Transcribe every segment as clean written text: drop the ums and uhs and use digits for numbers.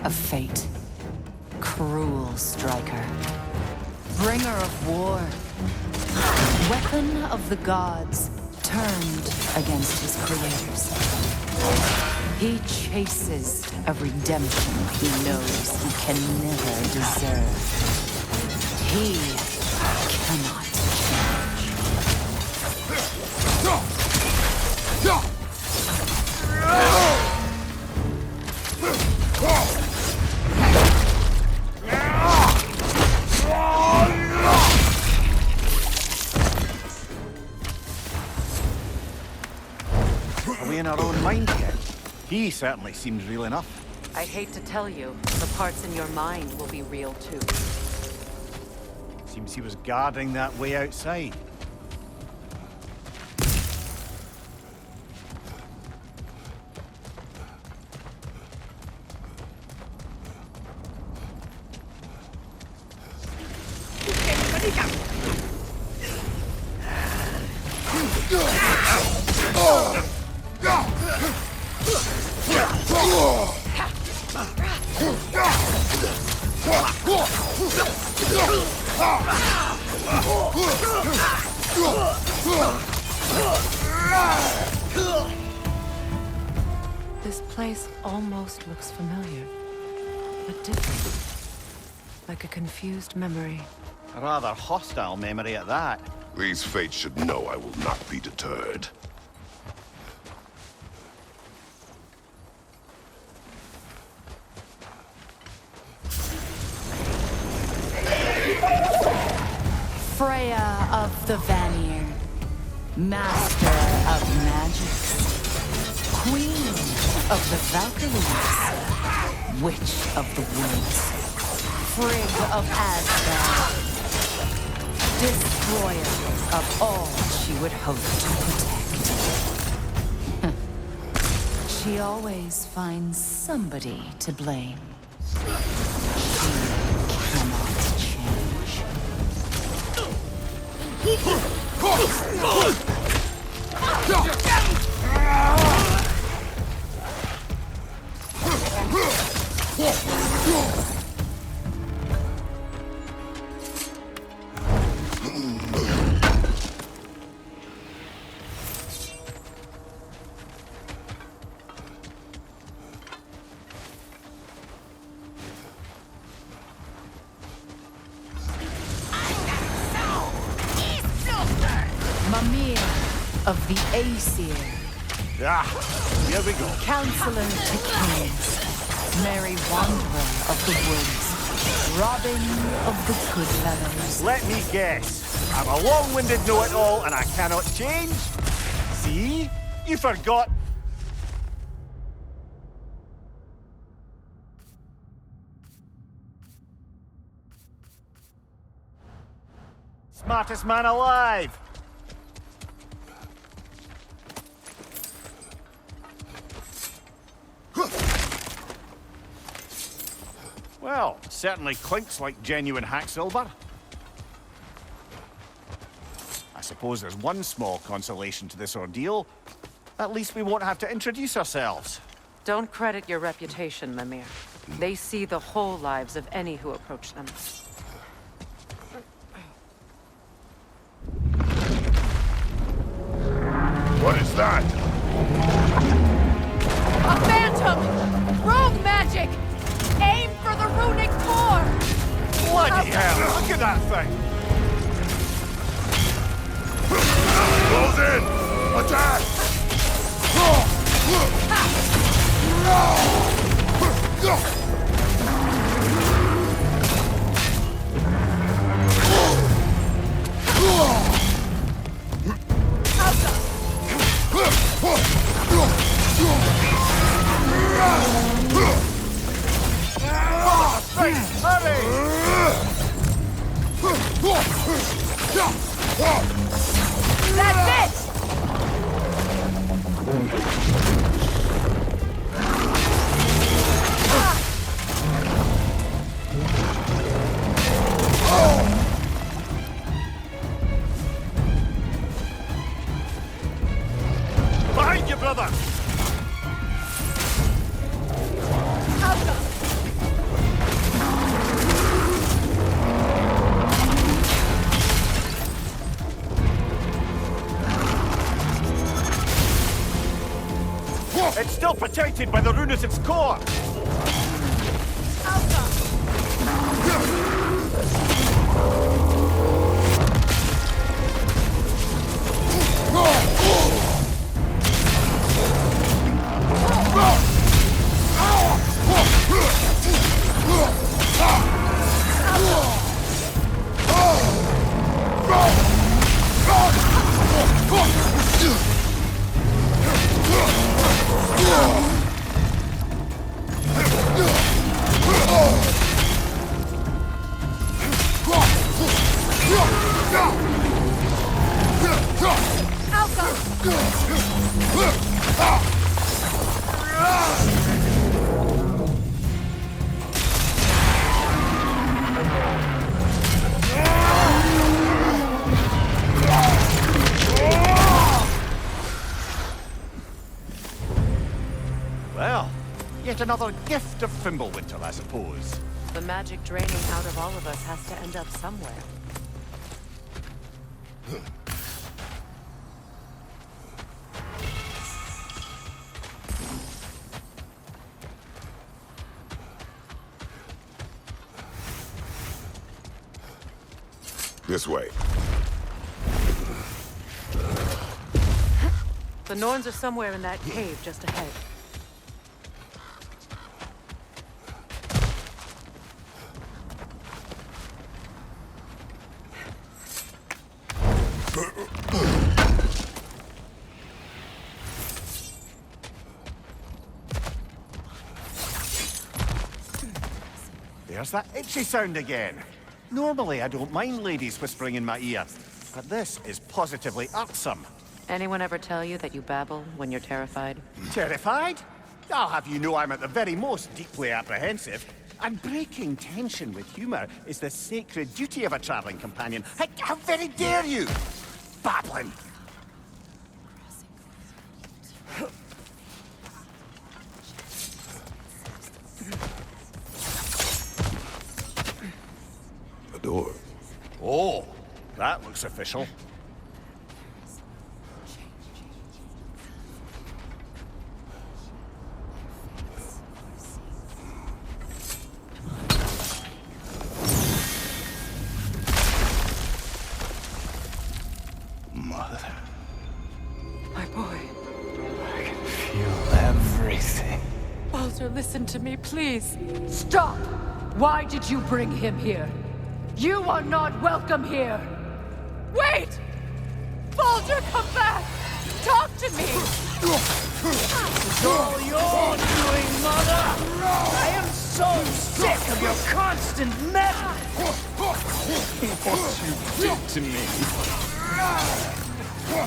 of fate. Cruel striker. Bringer of war. Weapon of the gods, turned against his creators. He chases a redemption he knows he can never deserve. He cannot change. Are we in our own mind yet? He certainly seems real enough. I'd hate to tell you, the parts in your mind will be real too. Seems he was guarding that way outside. This place almost looks familiar, but different. Like a confused memory. A rather hostile memory at that. These fates should know I will not be deterred. Freya of the Vanir, master of magics, queen of the Valkyries, witch of the woods, Frigg of Asgard, destroyer of all she would hope to protect. She always finds somebody to blame. She cannot change. Mimir of the Aesir. Ah, here we go. Counselor to kings, merry wanderer of the woods, Robin of the Goodfellows. Let me guess. I'm a long-winded know-it-all and I cannot change? See? You forgot. Smartest man alive. Well, certainly clinks like genuine hack silver. I suppose there's one small consolation to this ordeal. At least we won't have to introduce ourselves. Don't credit your reputation, Mimir. They see the whole lives of any who approach them. What is that? A phantom! Rogue magic! Aim for the runic core! Bloody hell! Look at that thing! Close in! Attack! That's it! Behind you, brother! protected by the rune at its core! Well, yet another gift of Fimbulwinter, I suppose. The magic draining out of all of us has to end up somewhere. This way. The Norns are somewhere in that cave just ahead. There's that itchy sound again. Normally, I don't mind ladies whispering in my ear, but this is positively irksome. Anyone ever tell you that you babble when you're terrified? Terrified? I'll have you know I'm at the very most deeply apprehensive. And breaking tension with humor is the sacred duty of a traveling companion. How very dare you! Babbling! A door. Oh, that looks official. Mother, My boy. I can feel everything. Baldur, listen to me, please. Stop! Why did you bring him here? You are not welcome here! Wait! Baldur, come back! Talk to me! It's all your doing, Mother! I am so sick of your constant meddling! What you did to me!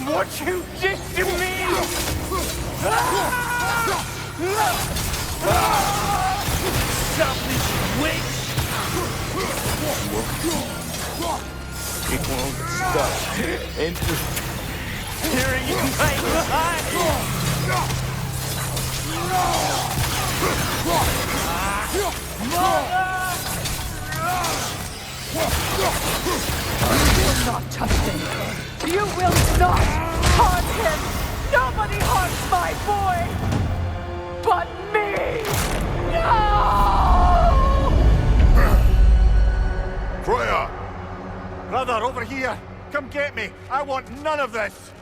What you did to me! Selfish witch! It won't stop interfering in my life! You will not touch him! You will not harm him! Nobody harms my boy! But me! No! Freya! Brother, over here! Come get me! I want none of this!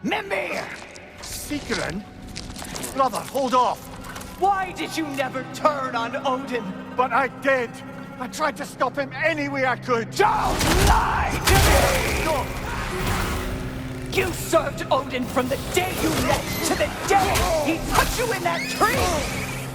Mimir! Sigrun? Brother, hold off! Why did you never turn on Odin? But I did! I tried to stop him any way I could! Don't lie to me! No! You served Odin from the day you left to the day he put you in that tree!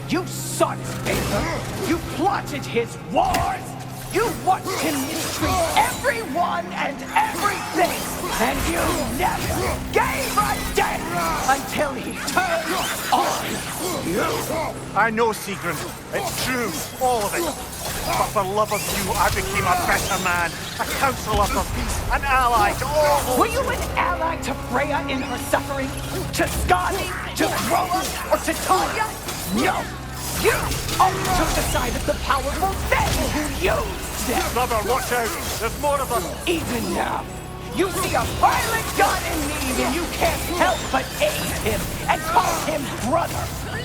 You sought his favor! You plotted his wars! You watched him mistreat everyone and everything! And you never gave a damn until he turned on you! I know, Sigrun. It's true, all of it. But for love of you, I became a better man, a counselor for peace, an ally to all. Were you an ally to Freya in her suffering? To Skadi? To Groa? Or to Tanya? No! You only took the side of the powerful then who used them! Brother, watch out! There's more of them! Even now, You see a violent god in need and you can't help but aid him and call him brother.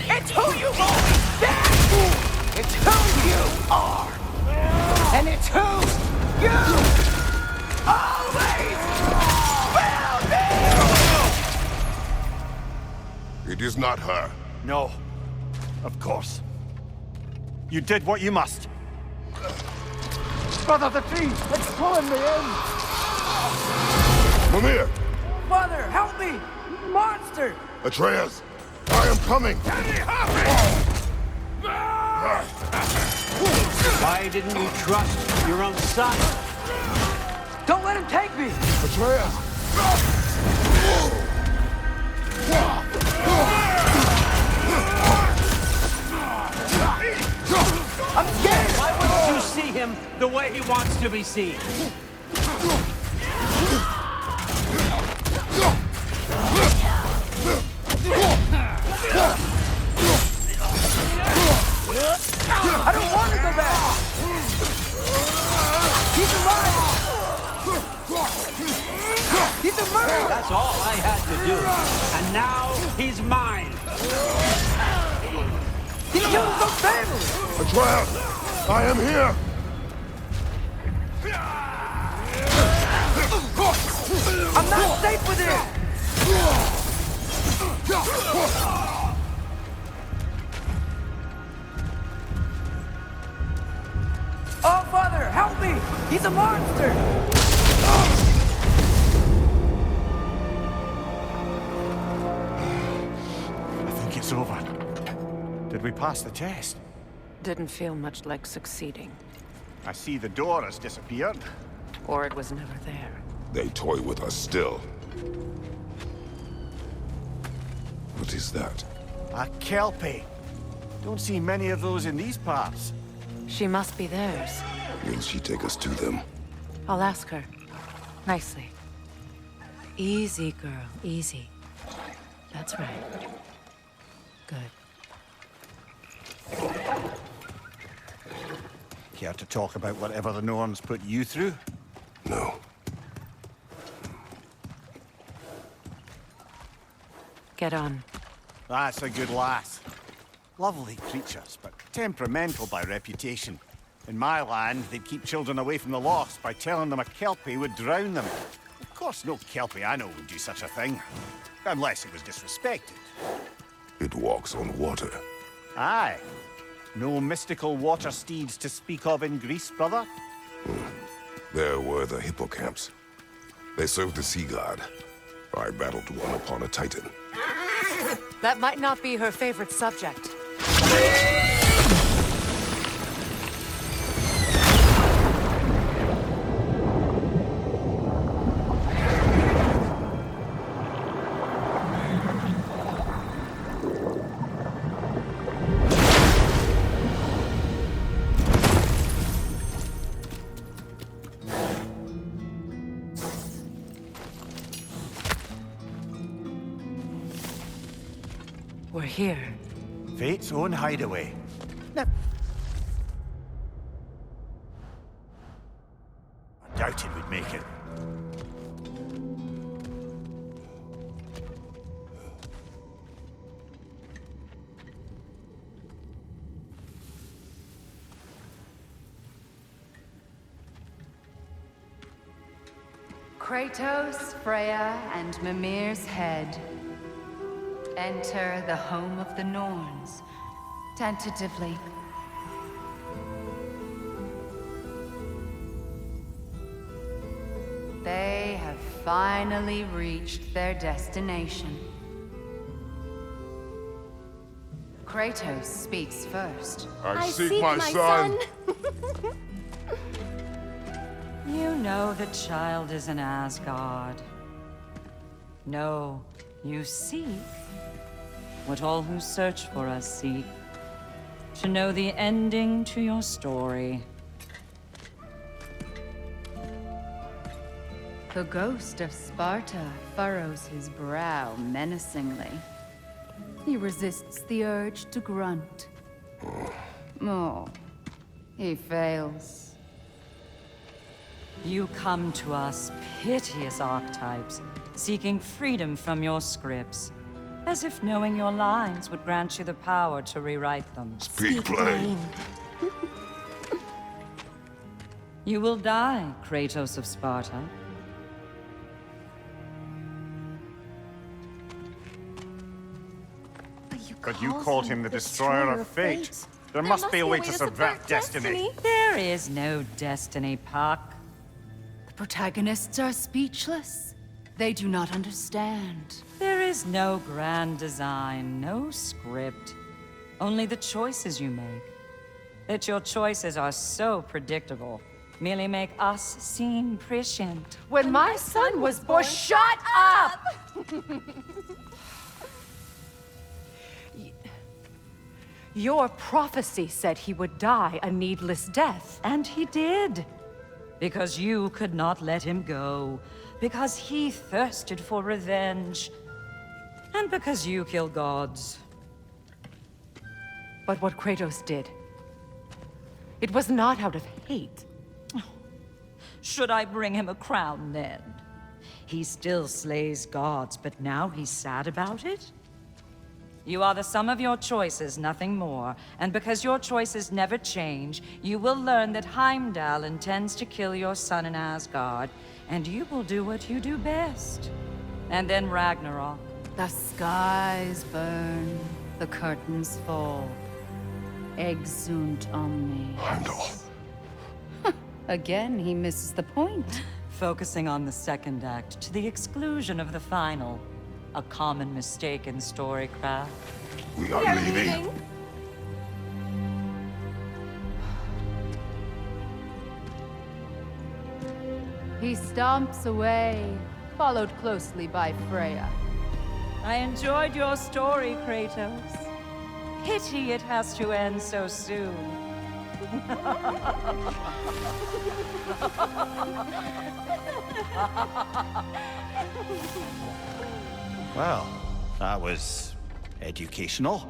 It's who you've always been. It's who you are. And it's who you always will be! It is not her. No. Of course. You did what you must. Brother, the tree! It's pulling me in! Mimir! Mother, help me! Monster! Atreus! I am coming! Why didn't you trust your own son? Don't let him take me! Atreus! I'm scared! Why wouldn't you see him the way he wants to be seen? I don't want to go back! He's alive! He's a murderer! That's all I had to do. And now he's mine. He killed his own family! Atreus! I am here! I'm not safe with him! Oh, Father, help me! He's a monster! I think it's over. Did we pass the test? Didn't feel much like succeeding. I see the door has disappeared. Or it was never there. They toy with us still. What is that? A Kelpie. Don't see many of those in these parts. She must be theirs. Will she take us to them? I'll ask her. Nicely. Easy, girl. Easy. That's right. Good. Care to talk about whatever the Norns put you through? No. Get on. That's a good lass. Lovely creatures, but temperamental by reputation. In my land, they'd keep children away from the lost by telling them a Kelpie would drown them. Of course, no Kelpie I know would do such a thing. Unless it was disrespected. It walks on water. Aye. No mystical water steeds to speak of in Greece, brother? There were the hippocamps. They served the sea god. I battled one upon a titan. That might not be her favorite subject. We're here. Fate's own hideaway. Now, I doubted we'd make it. Kratos, Freya, and Mimir's head. Enter the home of the Norns, tentatively. They have finally reached their destination. Kratos speaks first. I seek my son! You know the child is an Asgard. No, you seek what all who search for us seek. To know the ending to your story. The ghost of Sparta furrows his brow menacingly. He resists the urge to grunt. Oh, he fails. You come to us, piteous archetypes, seeking freedom from your scripts, as if knowing your lines would grant you the power to rewrite them. Speak plain. You will die, Kratos of Sparta. But you called him the Destroyer of Fate. There must be a way to subvert destiny. There is no destiny, Puck. The protagonists are speechless. They do not understand. There is no grand design, no script. Only the choices you make. That your choices are so predictable merely make us seem prescient. When my son was born, shut up! Your prophecy said he would die a needless death. And he did. Because you could not let him go. Because he thirsted for revenge. And because you kill gods. But what Kratos did, it was not out of hate. Should I bring him a crown then? He still slays gods, but now he's sad about it? You are the sum of your choices, nothing more. And because your choices never change, you will learn that Heimdall intends to kill your son in Asgard, and you will do what you do best. And then Ragnarok. The skies burn, the curtains fall. Exunt omnes. Heimdall. Again, he misses the point. Focusing on the second act to the exclusion of the final. A common mistake in storycraft. We are leaving. He stomps away, followed closely by Freya. I enjoyed your story, Kratos. Pity it has to end so soon. Well, that was educational.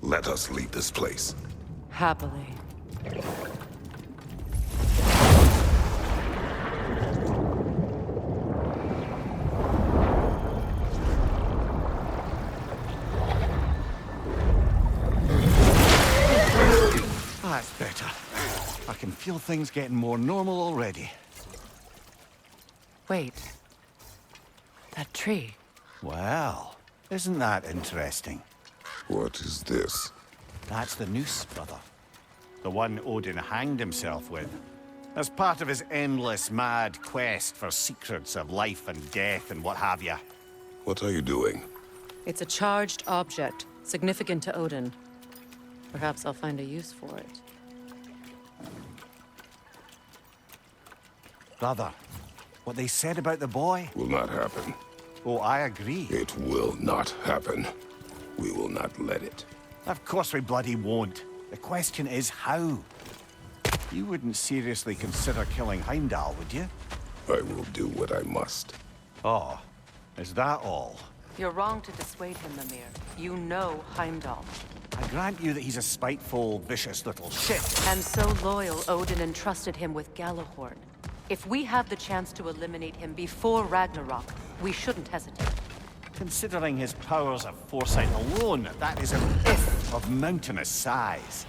Let us leave this place. Happily. That's better. I can feel things getting more normal already. Wait. That tree. Well, isn't that interesting? What is this? That's the noose, brother. The one Odin hanged himself with. As part of his endless, mad quest for secrets of life and death and what have you. What are you doing? It's a charged object, significant to Odin. Perhaps I'll find a use for it. Brother, what they said about the boy? Will not happen. Oh, I agree. It will not happen. We will not let it. Of course we bloody won't. The question is how? You wouldn't seriously consider killing Heimdall, would you? I will do what I must. Oh, is that all? You're wrong to dissuade him, Mimir. You know Heimdall. I grant you that he's a spiteful, vicious little shit. And so loyal, Odin entrusted him with Galahorn. If we have the chance to eliminate him before Ragnarok, we shouldn't hesitate. Considering his powers of foresight alone, that is an if of mountainous size.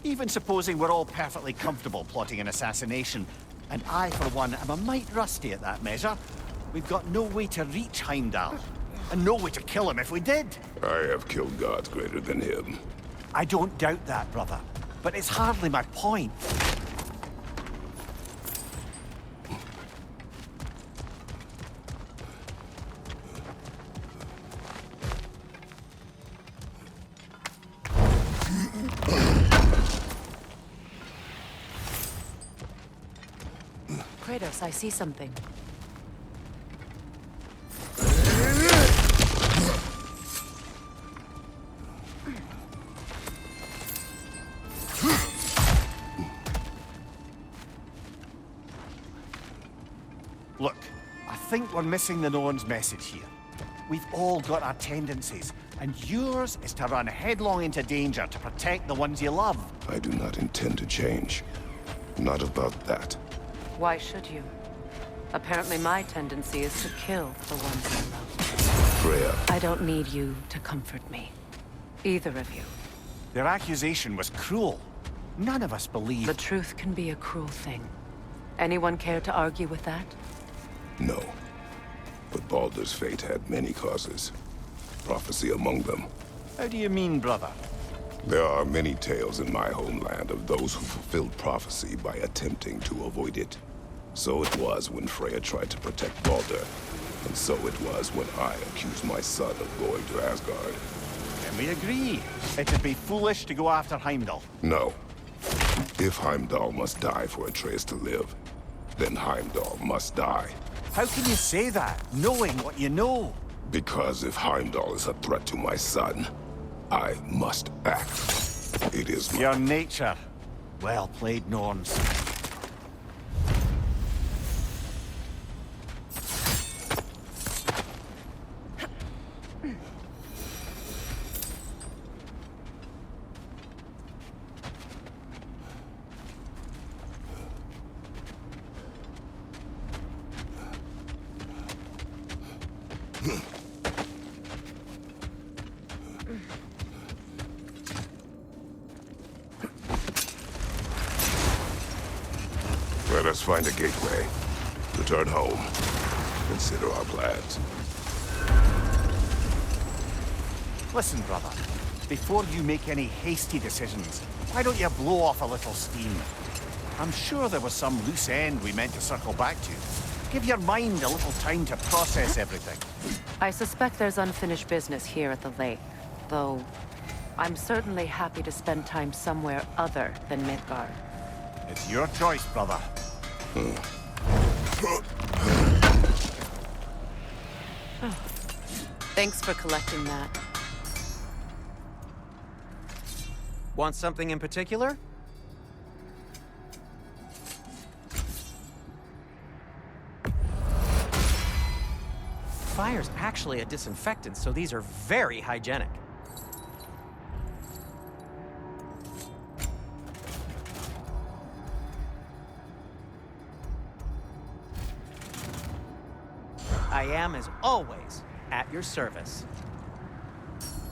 Even supposing we're all perfectly comfortable plotting an assassination, and I, for one, am a mite rusty at that measure, we've got no way to reach Heimdall, and no way to kill him if we did. I have killed gods greater than him. I don't doubt that, brother, but it's hardly my point. this. I see something. Look, I think we're missing the Norn's message here. We've all got our tendencies, and yours is to run headlong into danger to protect the ones you love. I do not intend to change. Not about that. Why should you? Apparently my tendency is to kill the ones I love. Freya, I don't need you to comfort me. Either of you. Their accusation was cruel. None of us believe... The truth can be a cruel thing. Anyone care to argue with that? no. But Baldur's fate had many causes. Prophecy among them. How do you mean, brother? There are many tales in my homeland of those who fulfilled prophecy by attempting to avoid it. So it was when Freya tried to protect Baldur. And so it was when I accused my son of going to Asgard. Then we agree. It'd be foolish to go after Heimdall. No. If Heimdall must die for Atreus to live, then Heimdall must die. How can you say that, knowing what you know? Because if Heimdall is a threat to my son, I must act. It is my... Your nature. Well played, Norns. Let us find a gateway. Return home. Consider our plans. Listen, brother. Before you make any hasty decisions, why don't you blow off a little steam? I'm sure there was some loose end we meant to circle back to. Give your mind a little time to process everything. I suspect there's unfinished business here at the lake, though I'm certainly happy to spend time somewhere other than Midgard. It's your choice, brother. Thanks for collecting that. Want something in particular? Fire's actually a disinfectant, so these are very hygienic. I am, as always, at your service.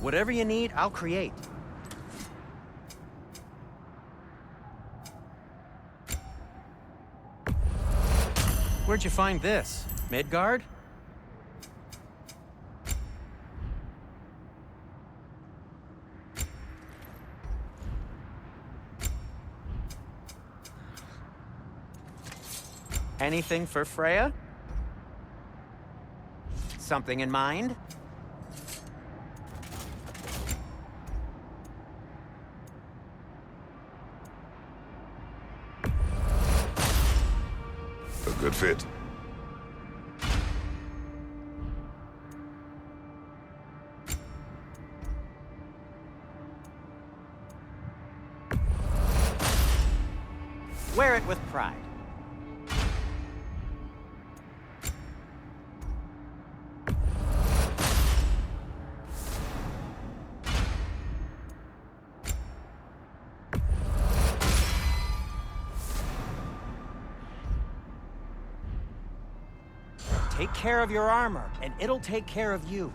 Whatever you need, I'll create. Where'd you find this? Midgard? Anything for Freya? Something in mind? A good fit. Wear it with pride. Take care of your armor, and it'll take care of you.